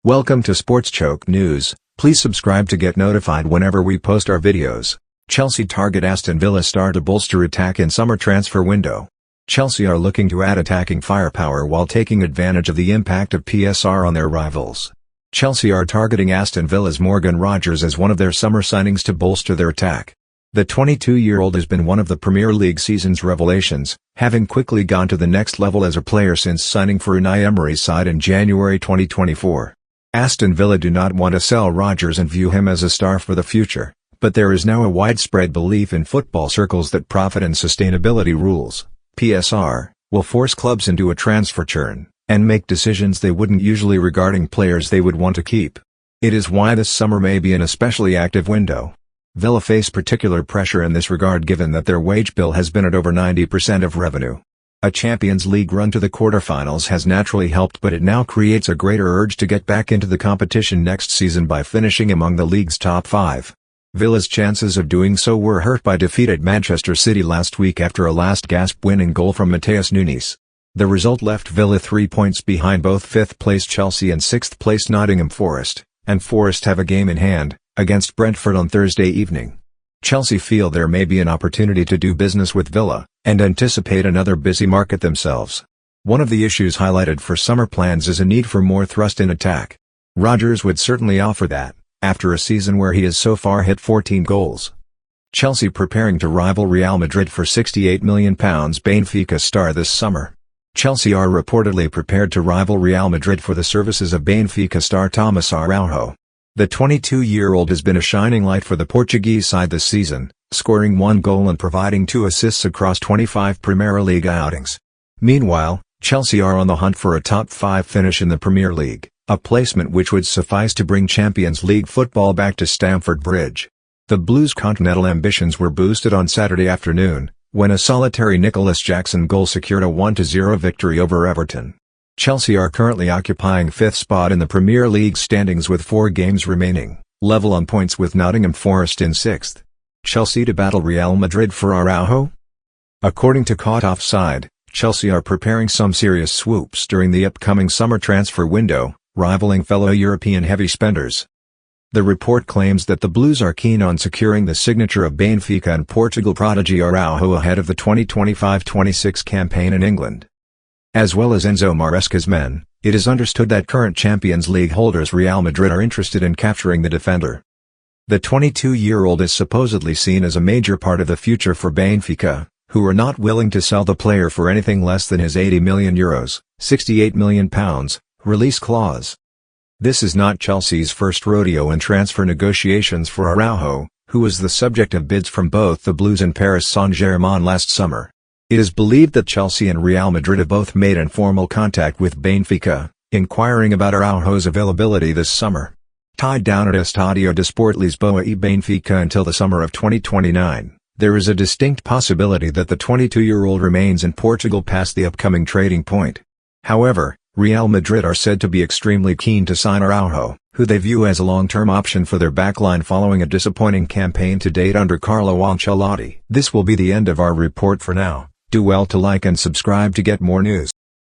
Welcome to Sports Choke News. Please subscribe to get notified whenever we post our videos. Chelsea target Aston Villa star to bolster attack in summer transfer window. Chelsea are looking to add attacking firepower while taking advantage of the impact of PSR on their rivals. Chelsea are targeting Aston Villa's Morgan Rogers as one of their summer signings to bolster their attack. The 22-year-old has been one of the Premier League season's revelations, having quickly gone to the next level as a player since signing for Unai Emery's side in January 2024. Aston Villa do not want to sell Rogers and view him as a star for the future, but there is now a widespread belief in football circles that profit and sustainability rules, PSR, will force clubs into a transfer churn, and make decisions they wouldn't usually regarding players they would want to keep. It is why this summer may be an especially active window. Villa face particular pressure in this regard given that their wage bill has been at over 90% of revenue. A Champions League run to the quarter-finals has naturally helped, but it now creates a greater urge to get back into the competition next season by finishing among the league's top 5. Villa's chances of doing so were hurt by defeat at Manchester City last week after a last-gasp winning goal from Matheus Nunes. The result left Villa 3 points behind both 5th-place Chelsea and 6th-place Nottingham Forest, and Forest have a game in hand, against Brentford on Thursday evening. Chelsea feel there may be an opportunity to do business with Villa, and anticipate another busy market themselves. One of the issues highlighted for summer plans is a need for more thrust in attack. Rogers would certainly offer that, after a season where he has so far hit 14 goals. Chelsea preparing to rival Real Madrid for £68 million Benfica star this summer. Chelsea are reportedly prepared to rival Real Madrid for the services of Benfica star Tomas Araujo. The 22-year-old has been a shining light for the Portuguese side this season, scoring 1 goal and providing 2 assists across 25 Premier League outings. Meanwhile, Chelsea are on the hunt for a top 5 finish in the Premier League, a placement which would suffice to bring Champions League football back to Stamford Bridge. The Blues' continental ambitions were boosted on Saturday afternoon, when a solitary Nicholas Jackson goal secured a 1-0 victory over Everton. Chelsea are currently occupying 5th spot in the Premier League standings with 4 games remaining, level on points with Nottingham Forest in 6th. Chelsea to battle Real Madrid for Araujo? According to Caught Offside, Chelsea are preparing some serious swoops during the upcoming summer transfer window, rivaling fellow European heavy spenders. The report claims that the Blues are keen on securing the signature of Benfica and Portugal prodigy Araujo ahead of the 2025-26 campaign in England. As well as Enzo Maresca's men, it is understood that current Champions League holders Real Madrid are interested in capturing the defender. The 22-year-old is supposedly seen as a major part of the future for Benfica, who are not willing to sell the player for anything less than his €80 million, £68 million, release clause. This is not Chelsea's first rodeo in transfer negotiations for Araujo, who was the subject of bids from both the Blues and Paris Saint-Germain last summer. It is believed that Chelsea and Real Madrid have both made informal contact with Benfica, inquiring about Araujo's availability this summer. Tied down at Estadio Desporto Lisboa e Benfica until the summer of 2029, there is a distinct possibility that the 22-year-old remains in Portugal past the upcoming trading point. However, Real Madrid are said to be extremely keen to sign Araujo, who they view as a long-term option for their backline following a disappointing campaign to date under Carlo Ancelotti. This will be the end of our report for now. Do well to like and subscribe to get more news.